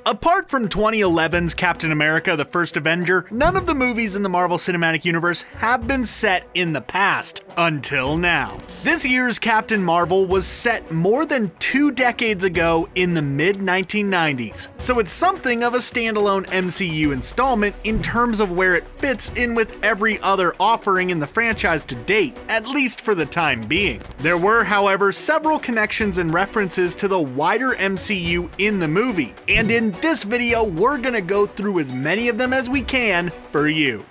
Apart from 2011's Captain America: The First Avenger, none of the movies in the Marvel Cinematic Universe have been set in the past, until now. This year's Captain Marvel was set more than 2 decades ago in the mid-1990s, so it's something of a standalone MCU installment in terms of where it fits in with every other offering in the franchise to date, at least for the time being. There were, however, several connections and references to the wider MCU in the movie, and in this video, we're gonna go through as many of them as we can for you.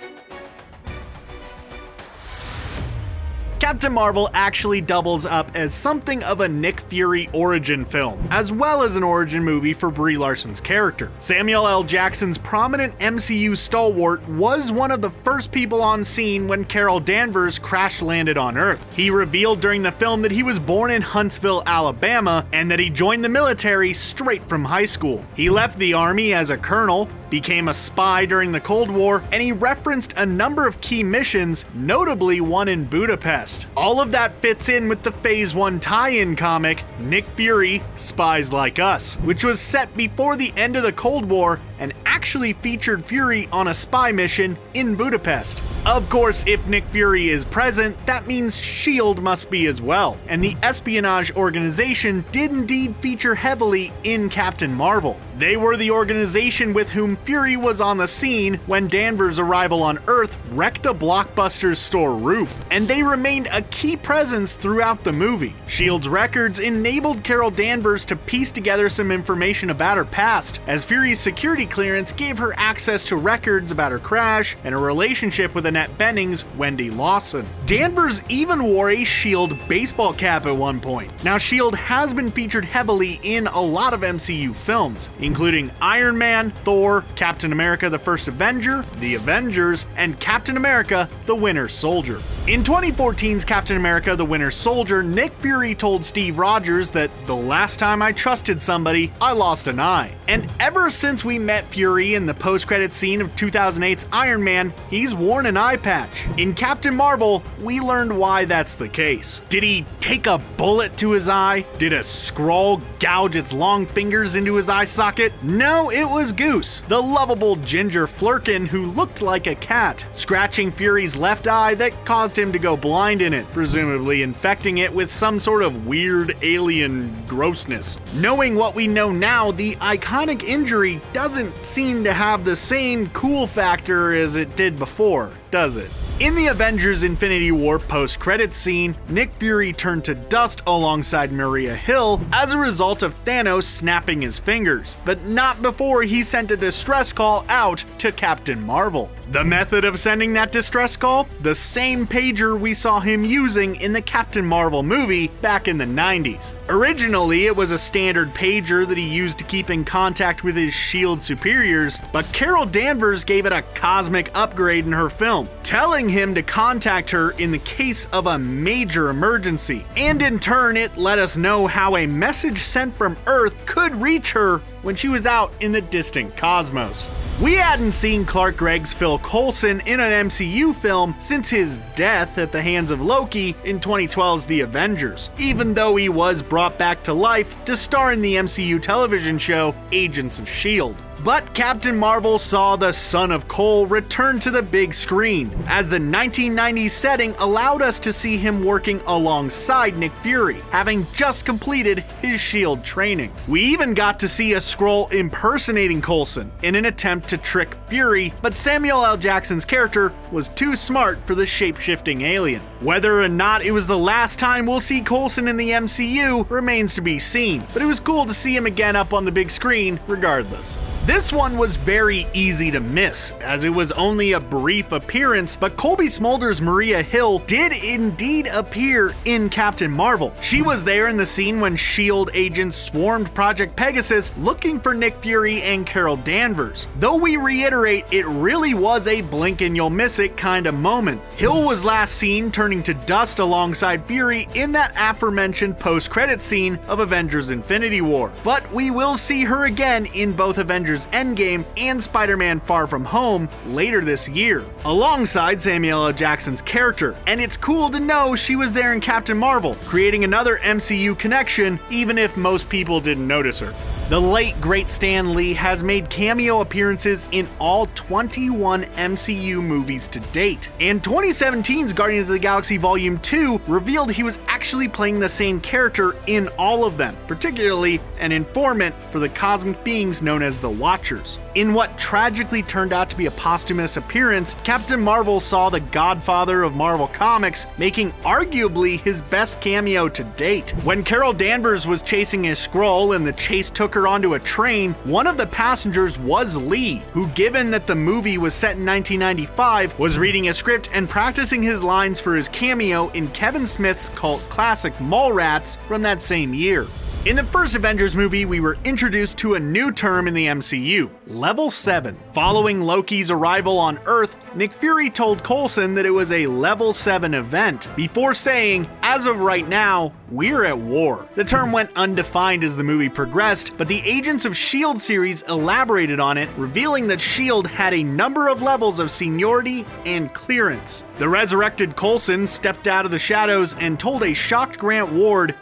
Captain Marvel actually doubles up as something of a Nick Fury origin film, as well as an origin movie for Brie Larson's character. Samuel L. Jackson's prominent MCU stalwart was one of the first people on scene when Carol Danvers crash-landed on Earth. He revealed during the film that he was born in Huntsville, Alabama, and that he joined the military straight from high school. He left the Army as a colonel, became a spy during the Cold War, and he referenced a number of key missions, notably one in Budapest. All of that fits in with the Phase 1 tie-in comic, Nick Fury, Spies Like Us, which was set before the end of the Cold War and actually featured Fury on a spy mission in Budapest. Of course, if Nick Fury is present, that means S.H.I.E.L.D. must be as well, and the espionage organization did indeed feature heavily in Captain Marvel. They were the organization with whom Fury was on the scene when Danvers' arrival on Earth wrecked a Blockbuster's store roof, and they remained a key presence throughout the movie. S.H.I.E.L.D.'s records enabled Carol Danvers to piece together some information about her past, as Fury's security clearance gave her access to records about her crash and her relationship with Annette Bening's Wendy Lawson. Danvers even wore a S.H.I.E.L.D. baseball cap at one point. Now, S.H.I.E.L.D. has been featured heavily in a lot of MCU films, including Iron Man, Thor, Captain America: The First Avenger, The Avengers, and Captain America: The Winter Soldier. In 2014's Captain America: The Winter Soldier, Nick Fury told Steve Rogers that the last time I trusted somebody, I lost an eye. And ever since we met Fury in the post-credit scene of 2008's Iron Man, he's worn an eye patch. In Captain Marvel, we learned why that's the case. Did he take a bullet to his eye? Did a Skrull gouge its long fingers into his eye socket? No, it was Goose, the lovable ginger flurkin who looked like a cat, scratching Fury's left eye that caused him to go blind in it, presumably infecting it with some sort of weird alien grossness. Knowing what we know now, the iconic injury doesn't seem to have the same cool factor as it did before, does it? In the Avengers Infinity War post-credits scene, Nick Fury turned to dust alongside Maria Hill as a result of Thanos snapping his fingers, but not before he sent a distress call out to Captain Marvel. The method of sending that distress call? The same pager we saw him using in the Captain Marvel movie back in the 90s. Originally, it was a standard pager that he used to keep in contact with his S.H.I.E.L.D. superiors, but Carol Danvers gave it a cosmic upgrade in her film, telling him to contact her in the case of a major emergency. And in turn, it let us know how a message sent from Earth could reach her when she was out in the distant cosmos. We hadn't seen Clark Gregg's Phil Coulson in an MCU film since his death at the hands of Loki in 2012's The Avengers, even though he was brought back to life to star in the MCU television show Agents of S.H.I.E.L.D. But Captain Marvel saw the Son of Cole return to the big screen, as the 1990s setting allowed us to see him working alongside Nick Fury, having just completed his S.H.I.E.L.D. training. We even got to see a Skrull impersonating Coulson in an attempt to trick Fury, but Samuel L. Jackson's character was too smart for the shape-shifting alien. Whether or not it was the last time we'll see Coulson in the MCU remains to be seen, but it was cool to see him again up on the big screen regardless. This one was very easy to miss, as it was only a brief appearance, but Cobie Smulders Maria Hill did indeed appear in Captain Marvel. She was there in the scene when S.H.I.E.L.D. agents swarmed Project Pegasus looking for Nick Fury and Carol Danvers. Though we reiterate, it really was a blink and you'll miss it kind of moment. Hill was last seen turning to dust alongside Fury in that aforementioned post-credit scene of Avengers Infinity War, but we will see her again in both Avengers Endgame and Spider-Man Far From Home later this year, alongside Samuel L. Jackson's character, and it's cool to know she was there in Captain Marvel, creating another MCU connection even if most people didn't notice her. The late great Stan Lee has made cameo appearances in all 21 MCU movies to date, and 2017's Guardians of the Galaxy Volume 2 revealed he was actually playing the same character in all of them, particularly an informant for the cosmic beings known as the Watchers. In what tragically turned out to be a posthumous appearance, Captain Marvel saw the godfather of Marvel Comics making arguably his best cameo to date. When Carol Danvers was chasing a Skrull and the chase took her onto a train, one of the passengers was Lee, who, given that the movie was set in 1995, was reading a script and practicing his lines for his cameo in Kevin Smith's cult classic Mallrats from that same year. In the first Avengers movie, we were introduced to a new term in the MCU, Level 7. Following Loki's arrival on Earth, Nick Fury told Coulson that it was a Level 7 event, before saying, "As of right now, we're at war." The term went undefined as the movie progressed, but the Agents of S.H.I.E.L.D. series elaborated on it, revealing that S.H.I.E.L.D. had a number of levels of seniority and clearance. The resurrected Coulson stepped out of the shadows and told a shocked Grant Ward,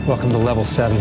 "Welcome to Level 7.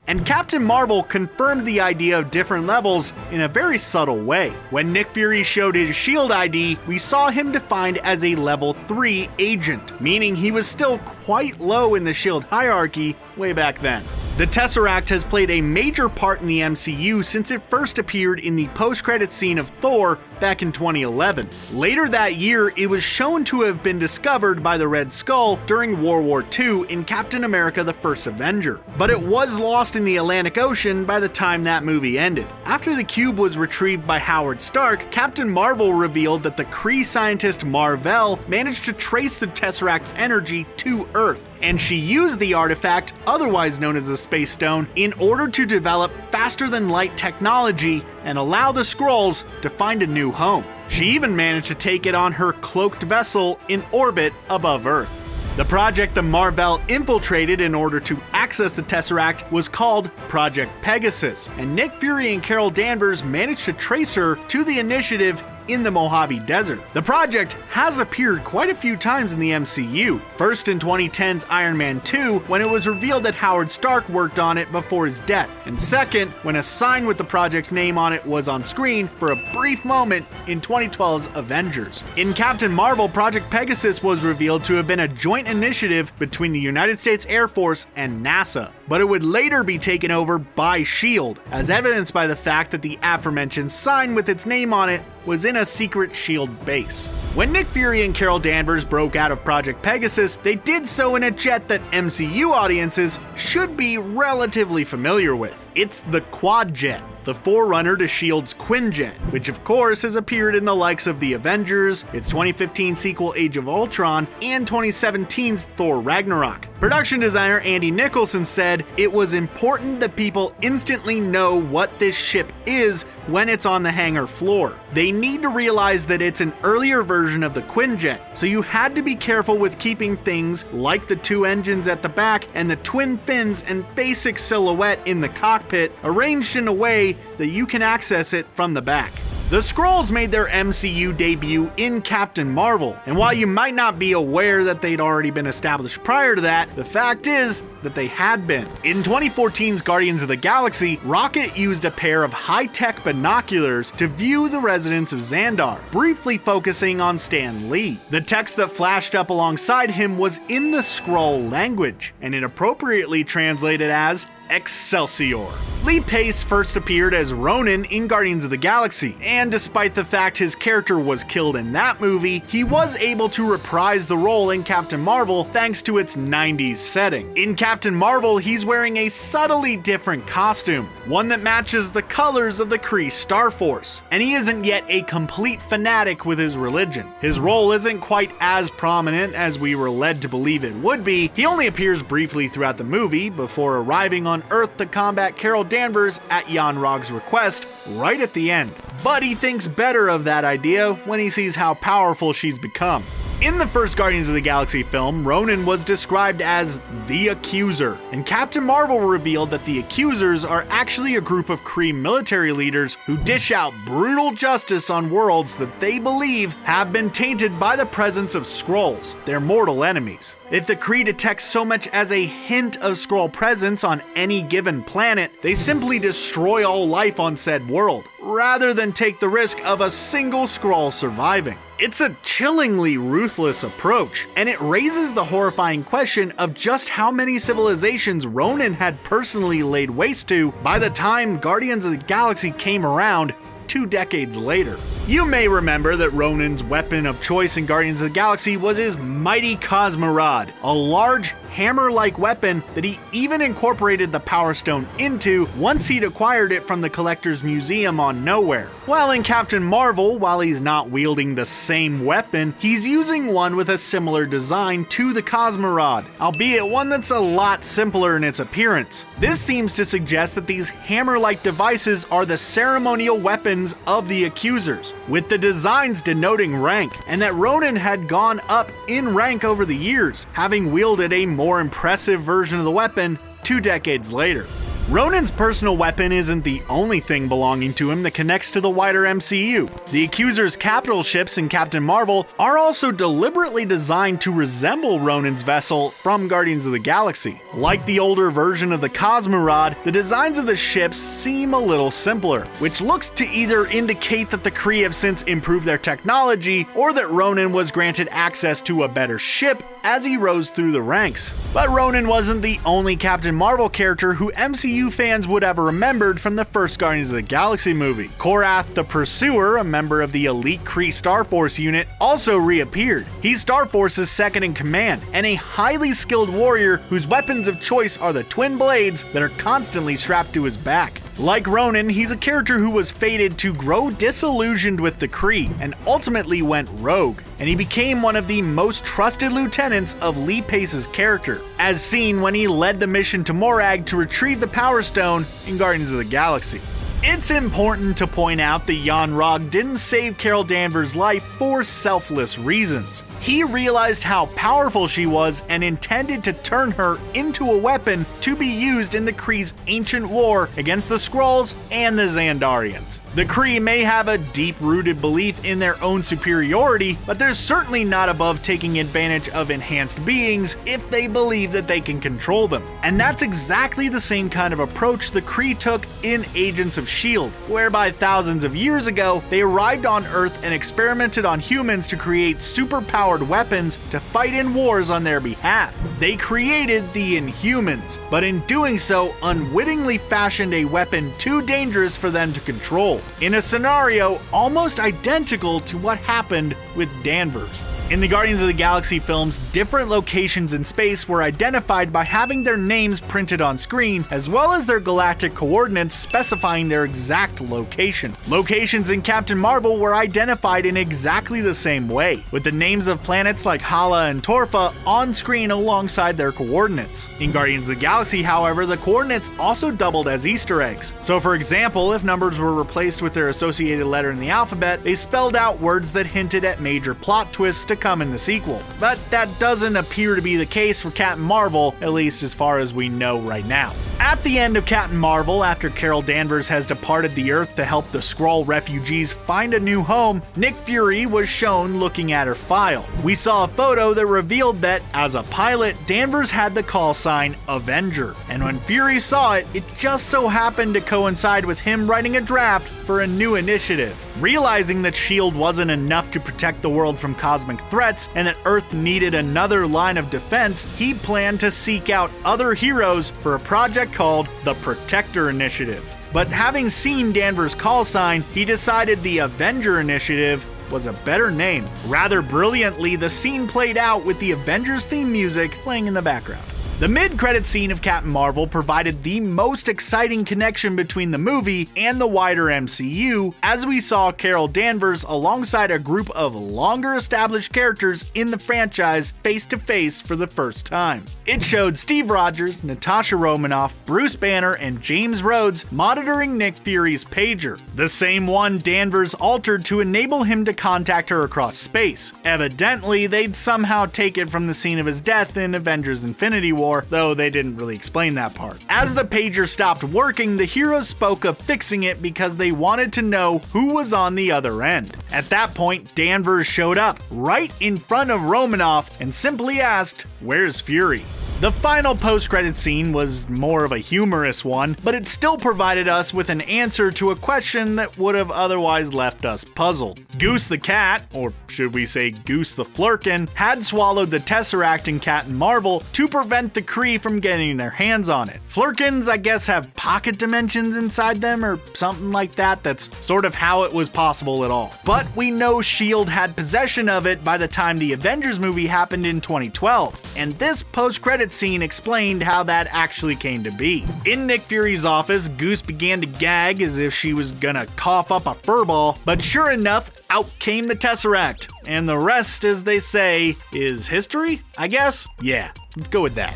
And Captain Marvel confirmed the idea of different levels in a very subtle way. When Nick Fury showed his S.H.I.E.L.D. ID, we saw him defined as a Level 3 agent, meaning he was still quite low in the S.H.I.E.L.D. hierarchy way back then. The Tesseract has played a major part in the MCU since it first appeared in the post-credits scene of Thor back in 2011. Later that year, it was shown to have been discovered by the Red Skull during World War II in Captain America: The First Avenger, but it was lost in the Atlantic Ocean by the time that movie ended. After the cube was retrieved by Howard Stark, Captain Marvel revealed that the Kree scientist Mar-Vell managed to trace the Tesseract's energy to Earth, and she used the artifact, otherwise known as the Space Stone, in order to develop faster-than-light technology and allow the Skrulls to find a new home. She even managed to take it on her cloaked vessel in orbit above Earth. The project the Mar-Vell infiltrated in order to access the Tesseract was called Project Pegasus, and Nick Fury and Carol Danvers managed to trace her to the Initiative in the Mojave Desert. The project has appeared quite a few times in the MCU. First in 2010's Iron Man 2, when it was revealed that Howard Stark worked on it before his death. And second, when a sign with the project's name on it was on screen for a brief moment in 2012's Avengers. In Captain Marvel, Project Pegasus was revealed to have been a joint initiative between the United States Air Force and NASA, but it would later be taken over by S.H.I.E.L.D., as evidenced by the fact that the aforementioned sign with its name on it was in a secret S.H.I.E.L.D. base. When Nick Fury and Carol Danvers broke out of Project Pegasus, they did so in a jet that MCU audiences should be relatively familiar with. It's the Quadjet, the forerunner to S.H.I.E.L.D's Quinjet, which of course has appeared in the likes of the Avengers, its 2015 sequel Age of Ultron, and 2017's Thor Ragnarok. Production designer Andy Nicholson said, "It was important that people instantly know what this ship is when it's on the hangar floor. They need to realize that it's an earlier version of the Quinjet, so you had to be careful with keeping things like the two engines at the back and the twin fins and basic silhouette in the cockpit arranged in a way that you can access it from the back." The Skrulls made their MCU debut in Captain Marvel, and while you might not be aware that they'd already been established prior to that, the fact is that they had been. In 2014's Guardians of the Galaxy, Rocket used a pair of high-tech binoculars to view the residents of Xandar, briefly focusing on Stan Lee. The text that flashed up alongside him was in the Skrull language, and it appropriately translated as Excelsior. Lee Pace first appeared as Ronan in Guardians of the Galaxy, and despite the fact his character was killed in that movie, he was able to reprise the role in Captain Marvel thanks to its 90s setting. In Captain Marvel, he's wearing a subtly different costume, one that matches the colors of the Kree Star Force, and he isn't yet a complete fanatic with his religion. His role isn't quite as prominent as we were led to believe it would be. He only appears briefly throughout the movie before arriving on Earth to combat Carol Danvers at Yon-Rog's request right at the end. But he thinks better of that idea when he sees how powerful she's become. In the first Guardians of the Galaxy film, Ronan was described as the Accuser, and Captain Marvel revealed that the Accusers are actually a group of Kree military leaders who dish out brutal justice on worlds that they believe have been tainted by the presence of Skrulls, their mortal enemies. If the Kree detect so much as a hint of Skrull presence on any given planet, they simply destroy all life on said world, rather than take the risk of a single Skrull surviving. It's a chillingly ruthless approach, and it raises the horrifying question of just how many civilizations Ronan had personally laid waste to by the time Guardians of the Galaxy came around 2 decades later. You may remember that Ronan's weapon of choice in Guardians of the Galaxy was his mighty Cosmi-Rod, a large hammer-like weapon that he even incorporated the Power Stone into once he'd acquired it from the Collector's Museum on Nowhere. While in Captain Marvel, while he's not wielding the same weapon, he's using one with a similar design to the Cosmi-Rod, albeit one that's a lot simpler in its appearance. This seems to suggest that these hammer-like devices are the ceremonial weapons of the Accusers, with the designs denoting rank, and that Ronan had gone up in rank over the years, having wielded a more impressive version of the weapon 2 decades later. Ronan's personal weapon isn't the only thing belonging to him that connects to the wider MCU. The Accusers' capital ships in Captain Marvel are also deliberately designed to resemble Ronan's vessel from Guardians of the Galaxy. Like the older version of the Cosmi-Rod, the designs of the ships seem a little simpler, which looks to either indicate that the Kree have since improved their technology, or that Ronan was granted access to a better ship as he rose through the ranks. But Ronan wasn't the only Captain Marvel character who MCU fans would have remembered from the first Guardians of the Galaxy movie. Korath the Pursuer, a member of the elite Kree Star Force unit, also reappeared. He's Star Force's second in command, and a highly skilled warrior whose weapons of choice are the twin blades that are constantly strapped to his back. Like Ronan, he's a character who was fated to grow disillusioned with the Kree and ultimately went rogue, and he became one of the most trusted lieutenants of Lee Pace's character, as seen when he led the mission to Morag to retrieve the Power Stone in Guardians of the Galaxy. It's important to point out that Yon-Rogg didn't save Carol Danvers' life for selfless reasons. He realized how powerful she was and intended to turn her into a weapon to be used in the Kree's ancient war against the Skrulls and the Xandarians. The Kree may have a deep-rooted belief in their own superiority, but they're certainly not above taking advantage of enhanced beings if they believe that they can control them. And that's exactly the same kind of approach the Kree took in Agents of S.H.I.E.L.D, whereby thousands of years ago, they arrived on Earth and experimented on humans to create superpowered weapons to fight in wars on their behalf. They created the Inhumans, but in doing so, unwittingly fashioned a weapon too dangerous for them to control, in a scenario almost identical to what happened with Danvers. In the Guardians of the Galaxy films, different locations in space were identified by having their names printed on screen, as well as their galactic coordinates specifying their exact location. Locations in Captain Marvel were identified in exactly the same way, with the names of planets like Hala and Torfa on screen alongside their coordinates. In Guardians of the Galaxy, however, the coordinates also doubled as Easter eggs. So for example, if numbers were replaced with their associated letter in the alphabet, they spelled out words that hinted at major plot twists to come in the sequel. But that doesn't appear to be the case for Captain Marvel, at least as far as we know right now. At the end of Captain Marvel, after Carol Danvers has departed the Earth to help the Skrull refugees find a new home, Nick Fury was shown looking at her file. We saw a photo that revealed that, as a pilot, Danvers had the call sign Avenger, and when Fury saw it, it just so happened to coincide with him writing a draft for a new initiative. Realizing that S.H.I.E.L.D wasn't enough to protect the world from cosmic threats and that Earth needed another line of defense, he planned to seek out other heroes for a project called the Protector Initiative. But having seen Danvers' call sign, he decided the Avenger Initiative was a better name. Rather brilliantly, the scene played out with the Avengers theme music playing in the background. The mid-credit scene of Captain Marvel provided the most exciting connection between the movie and the wider MCU, as we saw Carol Danvers alongside a group of longer-established characters in the franchise face-to-face for the first time. It showed Steve Rogers, Natasha Romanoff, Bruce Banner, and James Rhodes monitoring Nick Fury's pager, the same one Danvers altered to enable him to contact her across space. Evidently, they'd somehow take it from the scene of his death in Avengers Infinity War, before, though they didn't really explain that part. As the pager stopped working, the heroes spoke of fixing it because they wanted to know who was on the other end. At that point, Danvers showed up right in front of Romanoff and simply asked, "Where's Fury?" The final post-credit scene was more of a humorous one, but it still provided us with an answer to a question that would have otherwise left us puzzled. Goose the cat, or should we say Goose the Flurkin, had swallowed the Tesseract in Captain Marvel to prevent the Kree from getting their hands on it. Flurkins, I guess, have pocket dimensions inside them or something like that. That's sort of how it was possible at all. But we know S.H.I.E.L.D. had possession of it by the time the Avengers movie happened in 2012, and this post-credit scene explained how that actually came to be. In Nick Fury's office, Goose began to gag as if she was gonna cough up a furball, but sure enough, out came the Tesseract. And the rest, as they say, is history, I guess? Yeah, let's go with that.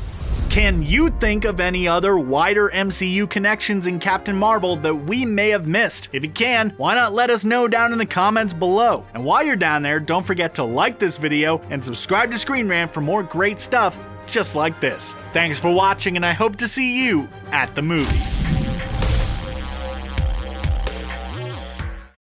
Can you think of any other wider MCU connections in Captain Marvel that we may have missed? If you can, why not let us know down in the comments below? And while you're down there, don't forget to like this video and subscribe to Screen Rant for more great stuff just like this. Thanks for watching, and I hope to see you at the movies.